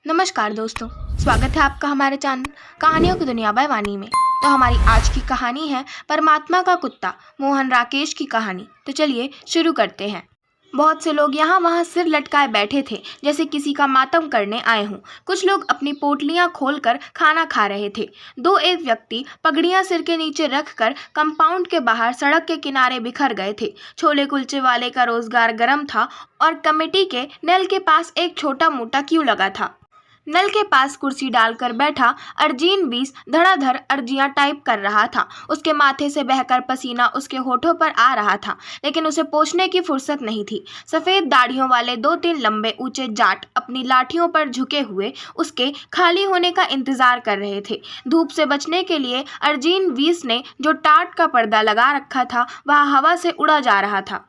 नमस्कार दोस्तों, स्वागत है आपका हमारे चैनल कहानियों की दुनिया बाय वाणी में। तो हमारी आज की कहानी है परमात्मा का कुत्ता मोहन राकेश की कहानी। तो चलिए शुरू करते हैं। बहुत से लोग यहाँ वहाँ सिर लटकाए बैठे थे, जैसे किसी का मातम करने आए हों। कुछ लोग अपनी पोटलियाँ खोलकर खाना खा रहे थे। एक व्यक्ति पगड़ियाँ सिर के नीचे रखकर कंपाउंड के बाहर सड़क के किनारे बिखर गए थे। छोले कुलचे वाले का रोजगार गर्म था और कमेटी के नल के पास एक छोटा मोटा क्यू लगा था। नल के पास कुर्सी डालकर बैठा अर्जीन 20 धड़ाधड़ अर्जियां टाइप कर रहा था। उसके माथे से बहकर पसीना उसके होठों पर आ रहा था, लेकिन उसे पोंछने की फुर्सत नहीं थी। सफ़ेद दाढ़ियों वाले 2-3 लंबे ऊंचे जाट अपनी लाठियों पर झुके हुए उसके खाली होने का इंतजार कर रहे थे। धूप से बचने के लिए अर्जीन 20 ने जो टाट का पर्दा लगा रखा था वह हवा से उड़ा जा रहा था।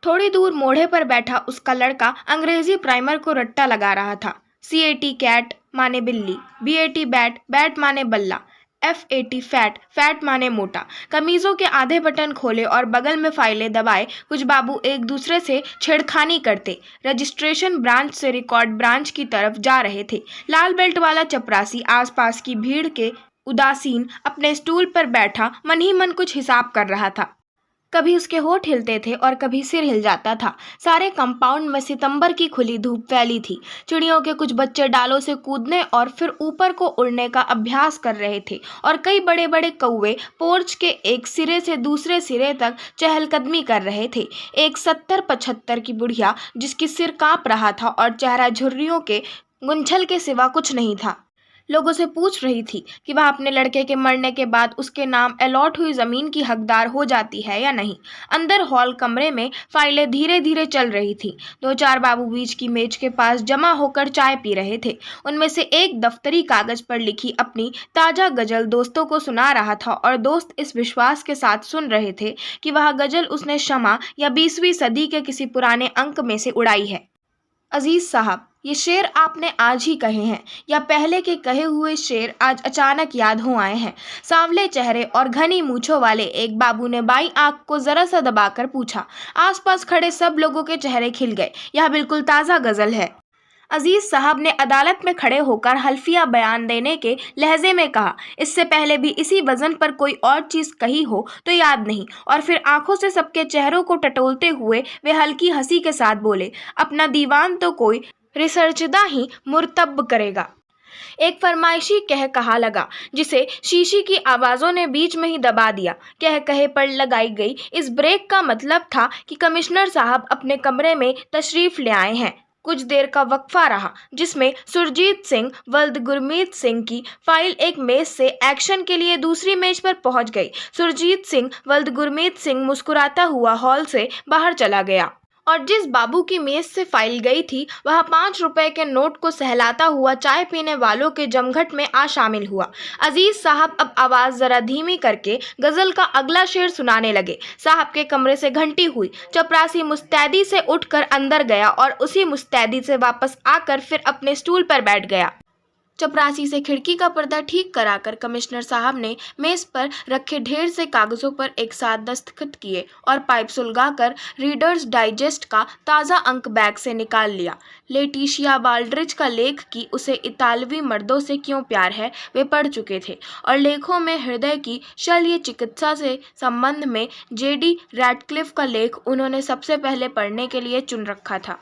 थोड़ी दूर मोढ़े पर बैठा उसका लड़का अंग्रेजी प्राइमर को रट्टा लगा रहा था। CAT कैट माने बिल्ली, BAT बैट, बैट माने बल्ला, FAT फैट, फैट माने मोटा। कमीजों के आधे बटन खोले और बगल में फाइलें दबाए कुछ बाबू एक दूसरे से छेड़खानी करते रजिस्ट्रेशन ब्रांच से रिकॉर्ड ब्रांच की तरफ जा रहे थे। लाल बेल्ट वाला चपरासी आसपास की भीड़ के उदासीन अपने स्टूल पर बैठा मन ही मन कुछ हिसाब कर रहा था। कभी उसके होठ हिलते थे और कभी सिर हिल जाता था। सारे कंपाउंड में सितंबर की खुली धूप फैली थी। चिड़ियों के कुछ बच्चे डालों से कूदने और फिर ऊपर को उड़ने का अभ्यास कर रहे थे और कई बड़े बड़े कौवे पोर्च के एक सिरे से दूसरे सिरे तक चहलकदमी कर रहे थे। एक 70-75 की बुढ़िया जिसकी सिर कांप रहा था और चेहरा झुर्रियों के गुंझल के सिवा कुछ नहीं था, लोगों से पूछ रही थी कि वह अपने लड़के के मरने के बाद उसके नाम अलॉट हुई ज़मीन की हकदार हो जाती है या नहीं। अंदर हॉल कमरे में फाइलें धीरे धीरे चल रही थी। 2-4 बाबू बीच की मेज के पास जमा होकर चाय पी रहे थे। उनमें से एक दफ्तरी कागज पर लिखी अपनी ताज़ा गज़ल दोस्तों को सुना रहा था और दोस्त इस विश्वास के साथ सुन रहे थे कि वह गज़ल उसने शमा या 20वीं सदी के किसी पुराने अंक में से उड़ाई है। अजीज़ साहब, ये शेर आपने आज ही कहे हैं या पहले के कहे हुए शेर आज अचानक याद हो आए हैं? सांवले चेहरे और घनी मूंछों वाले एक बाबू ने बाईं आंख को जरा सा दबाकर पूछा। आसपास खड़े सब लोगों के चेहरे खिल गए। यह बिल्कुल ताज़ा गज़ल है। अजीज साहब ने अदालत में खड़े होकर हल्फिया बयान देने के लहजे में कहा। इससे पहले भी इसी वजन पर कोई और चीज़ कही हो तो याद नहीं। और फिर आंखों से सबके चेहरों को टटोलते हुए वे हल्की हंसी के साथ बोले, अपना दीवान तो कोई रिसर्चदा ही मुर्तब करेगा। एक फरमाइशी कहा लगा जिसे शीशी की आवाज़ों ने बीच में ही दबा दिया। कहे पर लगाई गई इस ब्रेक का मतलब था कि कमिश्नर साहब अपने कमरे में तशरीफ़ ले आए हैं। कुछ देर का वक्फा रहा जिसमें सुरजीत सिंह वल्द गुरमीत सिंह की फाइल एक मेज से एक्शन के लिए दूसरी मेज पर पहुंच गई। सुरजीत सिंह वल्द गुरमीत सिंह मुस्कुराता हुआ हॉल से बाहर चला गया और जिस बाबू की मेज से फाइल गई थी वह 5 रुपए के नोट को सहलाता हुआ चाय पीने वालों के जमघट में आ शामिल हुआ। अजीज साहब अब आवाज़ ज़रा धीमी करके गज़ल का अगला शेर सुनाने लगे। साहब के कमरे से घंटी हुई। चपरासी मुस्तैदी से उठकर अंदर गया और उसी मुस्तैदी से वापस आकर फिर अपने स्टूल पर बैठ गया। चपरासी से खिड़की का पर्दा ठीक कराकर कमिश्नर साहब ने मेज पर रखे ढेर से कागजों पर एक साथ दस्तखत किए और पाइप सुलगाकर रीडर्स डाइजेस्ट का ताज़ा अंक बैग से निकाल लिया। लेटिशिया बाल्ड्रिज का लेख की उसे इतालवी मर्दों से क्यों प्यार है वे पढ़ चुके थे और लेखों में हृदय की शल्य चिकित्सा से संबंध में JD रैडक्लिफ का लेख उन्होंने सबसे पहले पढ़ने के लिए चुन रखा था।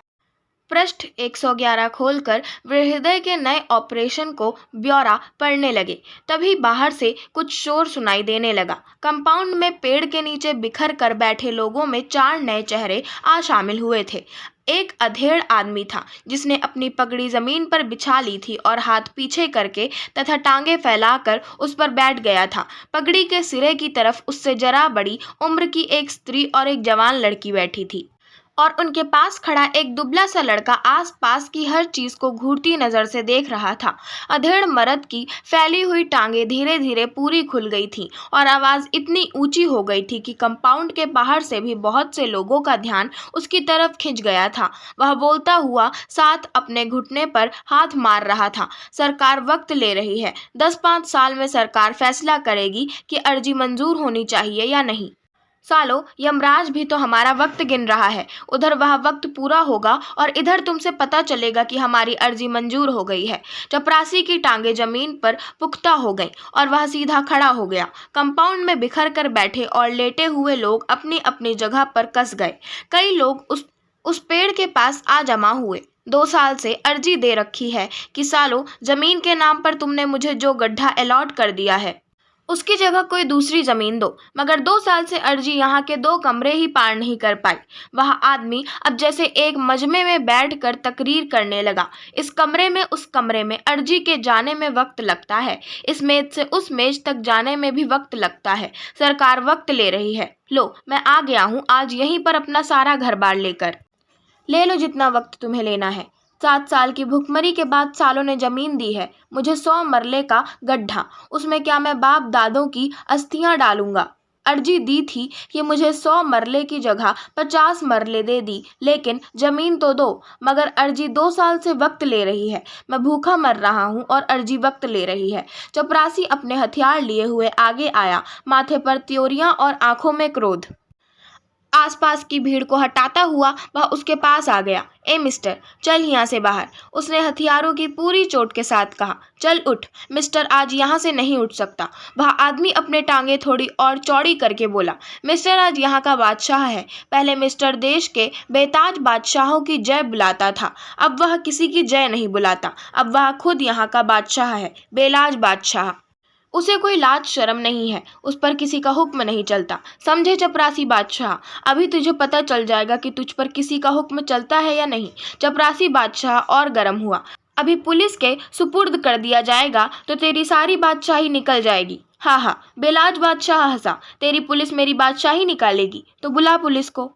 पृष्ठ 111 खोलकर वे हृदय के नए ऑपरेशन को ब्यौरा पढ़ने लगे। तभी बाहर से कुछ शोर सुनाई देने लगा। कंपाउंड में पेड़ के नीचे बिखर कर बैठे लोगों में 4 नए चेहरे आ शामिल हुए थे। एक अधेड़ आदमी था जिसने अपनी पगड़ी जमीन पर बिछा ली थी और हाथ पीछे करके तथा टांगे फैलाकर उस पर बैठ गया था। पगड़ी के सिरे की तरफ उससे जरा बड़ी उम्र की एक स्त्री और एक जवान लड़की बैठी थी और उनके पास खड़ा एक दुबला सा लड़का आसपास की हर चीज़ को घूरती नज़र से देख रहा था। अधेड़ मर्द की फैली हुई टांगें धीरे धीरे पूरी खुल गई थीं और आवाज़ इतनी ऊंची हो गई थी कि कंपाउंड के बाहर से भी बहुत से लोगों का ध्यान उसकी तरफ खिंच गया था। वह बोलता हुआ साथ अपने घुटने पर हाथ मार रहा था। सरकार वक्त ले रही है। 10-5 साल में सरकार फैसला करेगी कि अर्जी मंजूर होनी चाहिए या नहीं। सालो, यमराज भी तो हमारा वक्त गिन रहा है। उधर वह वक्त पूरा होगा और इधर तुमसे पता चलेगा कि हमारी अर्जी मंजूर हो गई है। चपरासी की टांगे जमीन पर पुख्ता हो गईं और वह सीधा खड़ा हो गया। कंपाउंड में बिखर कर बैठे और लेटे हुए लोग अपनी अपनी जगह पर कस गए। कई लोग उस पेड़ के पास आ जमा हुए। 2 साल से अर्जी दे रखी है कि सालो, जमीन के नाम पर तुमने मुझे जो गड्ढा अलॉट कर दिया है उसकी जगह कोई दूसरी जमीन दो। मगर 2 साल से अर्जी यहाँ के 2 कमरे ही पार नहीं कर पाई। वह आदमी अब जैसे एक मजमे में बैठकर तकरीर करने लगा। इस कमरे में उस कमरे में अर्जी के जाने में वक्त लगता है, इस मेज से उस मेज तक जाने में भी वक्त लगता है। सरकार वक्त ले रही है। लो, मैं आ गया हूँ आज यहीं पर अपना सारा घर बार लेकर। ले लो जितना वक्त तुम्हें लेना है। 7 साल की भुखमरी के बाद सालों ने जमीन दी है मुझे 100 मरले का गड्ढा। उसमें क्या मैं बाप दादों की अस्थियां डालूंगा। अर्जी दी थी कि मुझे 100 मरले की जगह 50 मरले दे दी, लेकिन जमीन तो दो। मगर अर्जी 2 साल से वक्त ले रही है। मैं भूखा मर रहा हूँ और अर्जी वक्त ले रही है। चपरासी अपने हथियार लिए हुए आगे आया, माथे पर त्योरियां और आंखों में क्रोध। आसपास की भीड़ को हटाता हुआ वह उसके पास आ गया। ए मिस्टर, चल यहाँ से बाहर। उसने हथियारों की पूरी चोट के साथ कहा। चल उठ। मिस्टर आज यहाँ से नहीं उठ सकता। वह आदमी अपने टांगे थोड़ी और चौड़ी करके बोला। मिस्टर आज यहाँ का बादशाह है। पहले मिस्टर देश के बेताज बादशाहों की जय बुलाता था, अब वह किसी की जय नहीं बुलाता। अब वह खुद यहाँ का बादशाह है, बेलाज बादशाह। उसे कोई लाज शर्म नहीं है, उस पर किसी का हुक्म नहीं चलता। समझे चपरासी बादशाह, अभी तुझे पता चल जाएगा कि तुझ पर किसी का हुक्म चलता है या नहीं। चपरासी बादशाह और गर्म हुआ। अभी पुलिस के सुपुर्द कर दिया जाएगा तो तेरी सारी बादशाही निकल जाएगी। हाँ हाँ, बेलाज बादशाह हंसा। तेरी पुलिस मेरी बादशाही निकालेगी तो बुला पुलिस को।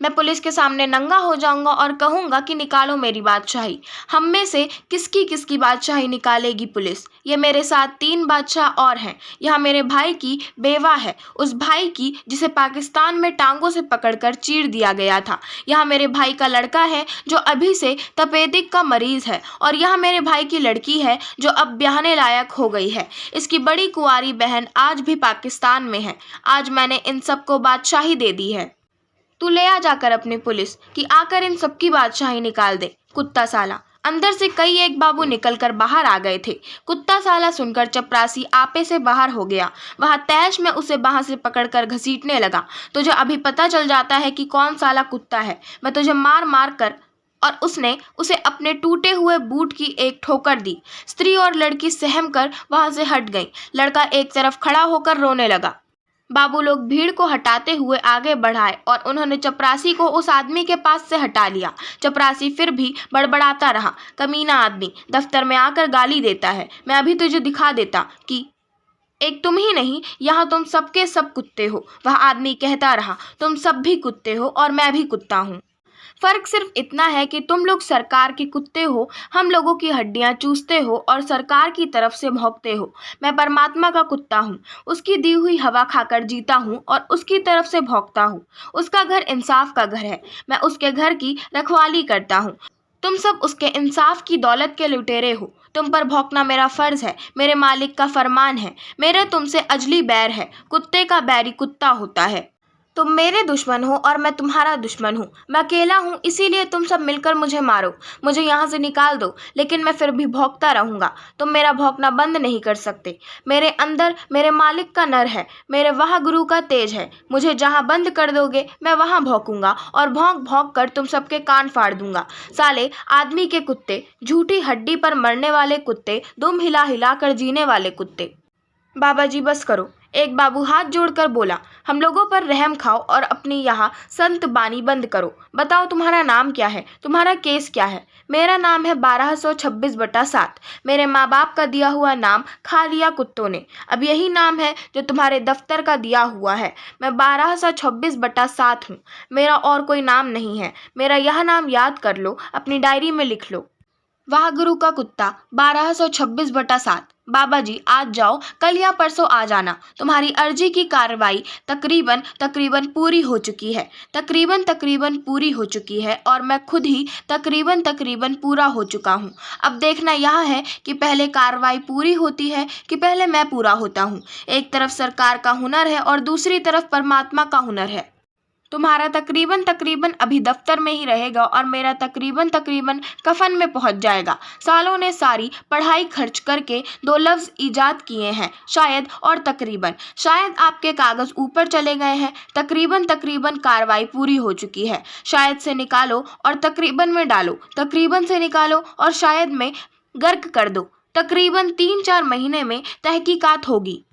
मैं पुलिस के सामने नंगा हो जाऊंगा और कहूंगा कि निकालो मेरी बादशाही। हम में से किसकी किसकी बादशाही निकालेगी पुलिस? ये मेरे साथ 3 बादशाह और हैं। यहाँ मेरे भाई की बेवा है, उस भाई की जिसे पाकिस्तान में टांगों से पकड़कर चीर दिया गया था। यहाँ मेरे भाई का लड़का है जो अभी से तपेदिक का मरीज है, और यहाँ मेरे भाई की लड़की है जो अब ब्याहने लायक हो गई है। इसकी बड़ी कुंवारी बहन आज भी पाकिस्तान में है। आज मैंने इन सबको बादशाही दे दी है। तू ले आ जाकर अपनी पुलिस कि आकर इन सबकी बादशाही निकाल दे। कुत्ता साला। अंदर से कई एक बाबू निकलकर बाहर आ गए थे। कुत्ता साला सुनकर चपरासी आपे से बाहर हो गया। वह तैश में उसे बाह से पकड़कर घसीटने लगा। तुझे अभी पता चल जाता है कि कौन साला कुत्ता है। मैं तुझे मार मार कर। और उसने उसे अपने टूटे हुए बूट की एक ठोकर दी। स्त्री और लड़की सहम कर वहां से हट गई। लड़का एक तरफ खड़ा होकर रोने लगा। बाबू लोग भीड़ को हटाते हुए आगे बढ़ाए और उन्होंने चपरासी को उस आदमी के पास से हटा लिया। चपरासी फिर भी बड़बड़ाता रहा। कमीना आदमी, दफ्तर में आकर गाली देता है। मैं अभी तुझे दिखा देता कि एक तुम ही नहीं, यहाँ तुम सबके सब कुत्ते हो। वह आदमी कहता रहा। तुम सब भी कुत्ते हो और मैं भी कुत्ता हूँ। फर्क सिर्फ इतना है कि तुम लोग सरकार के कुत्ते हो, हम लोगों की हड्डियां चूसते हो और सरकार की तरफ से भौंकते हो। मैं परमात्मा का कुत्ता हूँ, उसकी दी हुई हवा खाकर जीता हूँ और उसकी तरफ से भौंकता हूँ। उसका घर इंसाफ का घर है, मैं उसके घर की रखवाली करता हूँ। तुम सब उसके इंसाफ की दौलत के लुटेरे हो। तुम पर भौंकना मेरा फर्ज है, मेरे मालिक का फरमान है। मेरा तुमसे अजली बैर है। कुत्ते का बैरी कुत्ता होता है। तुम मेरे दुश्मन हो और मैं तुम्हारा दुश्मन हूँ। मैं अकेला हूँ, इसीलिए तुम सब मिलकर मुझे मारो, मुझे यहाँ से निकाल दो, लेकिन मैं फिर भी भौंकता रहूँगा। तुम मेरा भौंकना बंद नहीं कर सकते। मेरे अंदर मेरे मालिक का नर है, मेरे वाह गुरु का तेज है। मुझे जहाँ बंद कर दोगे मैं वहाँ भौंकूंगा और भौंक भौंक कर तुम सबके कान फाड़ दूंगा। साले आदमी के कुत्ते, झूठी हड्डी पर मरने वाले कुत्ते, दुम हिला हिला कर जीने वाले कुत्ते। बाबा जी बस करो, एक बाबू हाथ जोड़कर बोला। हम लोगों पर रहम खाओ और अपनी यहाँ संत बानी बंद करो। बताओ तुम्हारा नाम क्या है, तुम्हारा केस क्या है? मेरा नाम है 1226/7। मेरे माँ बाप का दिया हुआ नाम खा लिया कुत्तों ने। अब यही नाम है जो तुम्हारे दफ्तर का दिया हुआ है। मैं 1226/7 हूँ। मेरा और कोई नाम नहीं है। मेरा यह नाम याद कर लो, अपनी डायरी में लिख लो। वाह गुरु का कुत्ता 1226/7। बाबा जी आज जाओ, कल या परसों आ जाना। तुम्हारी अर्जी की कार्रवाई तकरीबन पूरी हो चुकी है। तकरीबन पूरी हो चुकी है और मैं खुद ही तकरीबन पूरा हो चुका हूँ। अब देखना यह है कि पहले कार्रवाई पूरी होती है कि पहले मैं पूरा होता हूँ। एक तरफ सरकार का हुनर है और दूसरी तरफ परमात्मा का हुनर है। तुम्हारा तकरीबन अभी दफ्तर में ही रहेगा और मेरा तकरीबन कफन में पहुंच जाएगा। सालों ने सारी पढ़ाई खर्च करके दो लफ्ज इजाद किए हैं, शायद और तकरीबन। शायद आपके कागज ऊपर चले गए हैं। तकरीबन कार्रवाई पूरी हो चुकी है। शायद से निकालो और तकरीबन में डालो, तकरीबन से निकालो और शायद में गर्क कर दो। तकरीबन 3-4 महीने में तहकीकात होगी।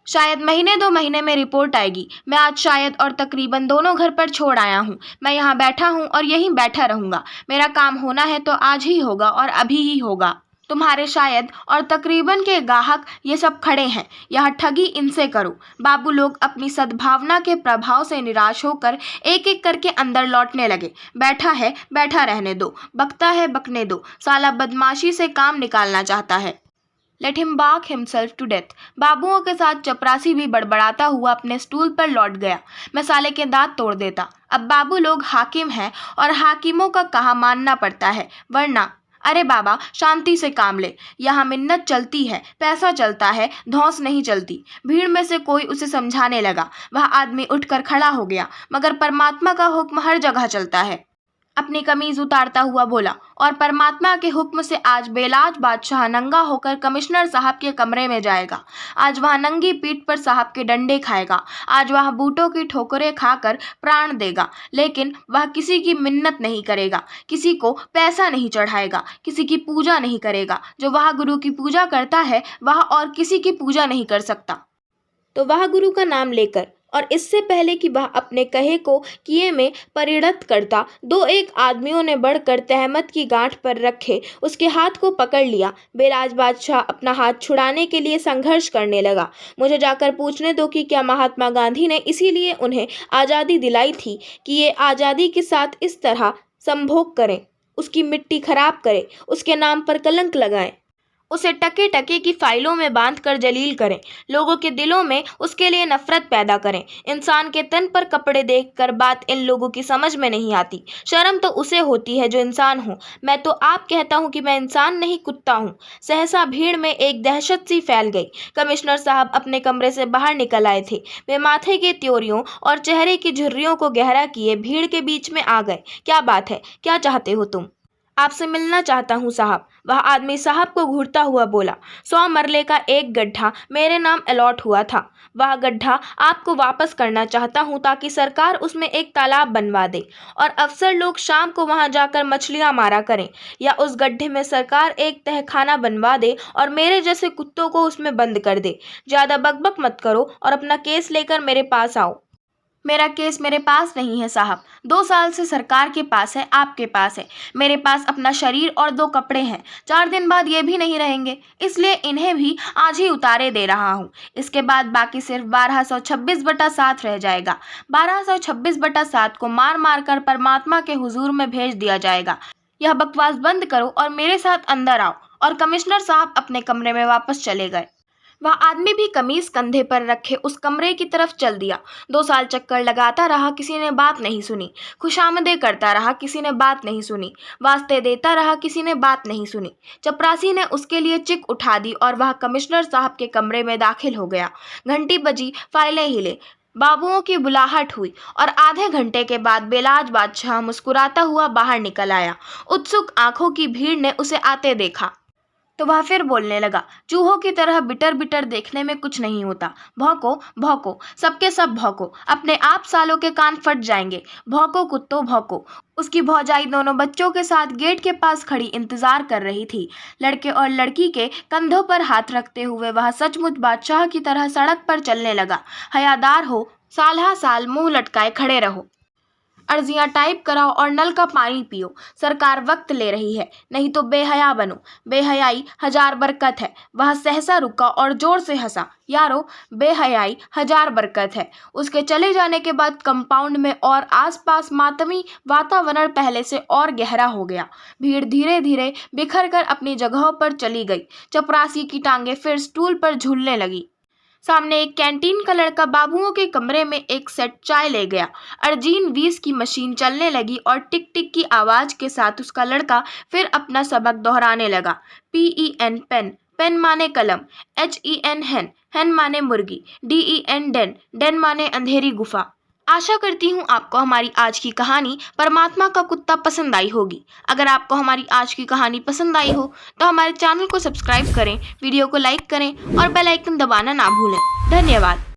शायद महीने 2 महीने में रिपोर्ट आएगी। मैं आज शायद और तकरीबन दोनों घर पर छोड़ आया हूँ। मैं यहाँ बैठा हूँ और यहीं बैठा रहूँगा। मेरा काम होना है तो आज ही होगा और अभी ही होगा। तुम्हारे शायद और तकरीबन के ग्राहक ये सब खड़े हैं। यह ठगी इनसे करो। बाबू लोग अपनी सद्भावना के प्रभाव से निराश होकर एक एक करके अंदर लौटने लगे। बैठा है, बैठा रहने दो। बकता है, बकने दो। साला बदमाशी से काम निकालना चाहता है। Let him bark himself to death. बाबुओं के साथ चपरासी भी बड़बड़ाता हुआ अपने स्टूल पर लौट गया। मैं साले के दांत तोड़ देता। अब बाबू लोग हाकिम हैं और हाकिमों का कहा मानना पड़ता है, वरना अरे बाबा शांति से काम ले। यहाँ मिन्नत चलती है, पैसा चलता है, धौंस नहीं चलती। भीड़ में से कोई उसे समझाने लगा। वह आदमी उठकर खड़ा हो गया। मगर परमात्मा का हुक्म हर जगह चलता है। अपनी कमीज उतारता हुआ बोला, और परमात्मा के हुक्म से आज बेलाज बादशाह नंगा होकर कमिश्नर साहब के कमरे में जाएगा। आज वह नंगी पीठ पर साहब के डंडे खाएगा। आज वह बूटों की ठोकरें खाकर प्राण देगा। लेकिन वह किसी की मिन्नत नहीं करेगा, किसी को पैसा नहीं चढ़ाएगा, किसी की पूजा नहीं करेगा। जो वह गुरु की पूजा करता है वह और किसी की पूजा नहीं कर सकता। तो वह गुरु का नाम लेकर और इससे पहले कि वह अपने कहे को किए में परिणत करता, 2-1 आदमियों ने बढ़कर तहमत की गांठ पर रखे उसके हाथ को पकड़ लिया। बेलाज बादशाह अपना हाथ छुड़ाने के लिए संघर्ष करने लगा। मुझे जाकर पूछने दो कि क्या महात्मा गांधी ने इसीलिए उन्हें आज़ादी दिलाई थी कि ये आज़ादी के साथ इस तरह संभोग करें, उसकी मिट्टी खराब करें, उसके नाम पर कलंक लगाएं, उसे टके टके की फाइलों में बांध कर जलील करें, लोगों के दिलों में उसके लिए नफरत पैदा करें। इंसान के तन पर कपड़े देखकर बात इन लोगों की समझ में नहीं आती। शर्म तो उसे होती है जो इंसान हो। मैं तो आप कहता हूँ कि मैं इंसान नहीं, कुत्ता हूँ। सहसा भीड़ में एक दहशत सी फैल गई। कमिश्नर साहब अपने कमरे से बाहर निकल आए थे। वे माथे के त्योरियों और चेहरे की झुर्रियों को गहरा किए भीड़ के बीच में आ गए। क्या बात है, क्या चाहते हो तुम? आपसे मिलना चाहता हूँ साहब, वह आदमी साहब को घूरता हुआ बोला। 100 मरले का एक गड्ढा मेरे नाम अलॉट हुआ था। वह गड्ढा आपको वापस करना चाहता हूँ ताकि सरकार उसमें एक तालाब बनवा दे और अफसर लोग शाम को वहाँ जाकर मछलियाँ मारा करें, या उस गड्ढे में सरकार एक तहखाना बनवा दे और मेरे जैसे कुत्तों को उसमें बंद कर दे। ज़्यादा बकबक मत करो और अपना केस लेकर मेरे पास आओ। मेरा केस मेरे पास नहीं है साहब, 2 साल से सरकार के पास है, आपके पास है। मेरे पास अपना शरीर और 2 कपड़े हैं। 4 दिन बाद ये भी नहीं रहेंगे, इसलिए इन्हें भी आज ही उतारे दे रहा हूँ। इसके बाद बाकी सिर्फ 1226/7 रह जाएगा। 1226/7 को मार मार कर परमात्मा के हुजूर में भेज दिया जाएगा। यह बकवास बंद करो और मेरे साथ अंदर आओ। और कमिश्नर साहब अपने कमरे में वापस चले गए। वह आदमी भी कमीज कंधे पर रखे उस कमरे की तरफ चल दिया। 2 साल चक्कर लगाता रहा, किसी ने बात नहीं सुनी। खुशामदें करता रहा, किसी ने बात नहीं सुनी। वास्ते देता रहा, किसी ने बात नहीं सुनी। चपरासी ने उसके लिए चिक उठा दी और वह कमिश्नर साहब के कमरे में दाखिल हो गया। घंटी बजी, फाइलें हिले, बाबुओं की बुलाहट हुई और आधे घंटे के बाद बेलाज बादशाह मुस्कुराता हुआ बाहर निकल आया। उत्सुक आंखों की भीड़ ने उसे आते देखा तो वह फिर बोलने लगा। चूहों की तरह बिटर बिटर देखने में कुछ नहीं होता। भौंको भौंको, सबके सब भौंको, अपने आप सालों के कान फट जाएंगे। भौंको कुत्तों भौंको। उसकी भौजाई दोनों बच्चों के साथ गेट के पास खड़ी इंतजार कर रही थी। लड़के और लड़की के कंधों पर हाथ रखते हुए वह सचमुच बादशाह की तरह सड़क पर चलने लगा। हयादार हो, साल हा साल मुंह लटकाए खड़े रहो। अर्जियां टाइप कराओ और नल का पानी पियो। सरकार वक्त ले रही है, नहीं तो बेहया बनो। बेहयाई हजार बरकत है। वह सहसा रुका और जोर से हंसा। यारो, बेहयाई हजार बरकत है। उसके चले जाने के बाद कंपाउंड में और आसपास मातमी वातावरण पहले से और गहरा हो गया। भीड़ धीरे धीरे बिखर कर अपनी जगहों पर चली गई। चपरासी की टांगें फिर स्टूल पर झूलने लगी। सामने एक कैंटीन का लड़का बाबुओं के कमरे में एक सेट चाय ले गया। अर्जीन 20 की मशीन चलने लगी और टिक टिक की आवाज के साथ उसका लड़का फिर अपना सबक दोहराने लगा। PEN पेन, पेन माने कलम। HEN हेन, हेन माने मुर्गी। DEN डेन, डेन माने अंधेरी गुफा। आशा करती हूँ आपको हमारी आज की कहानी परमात्मा का कुत्ता पसंद आई होगी। अगर आपको हमारी आज की कहानी पसंद आई हो तो हमारे चैनल को सब्सक्राइब करें, वीडियो को लाइक करें और बेल आइकन दबाना ना भूलें। धन्यवाद।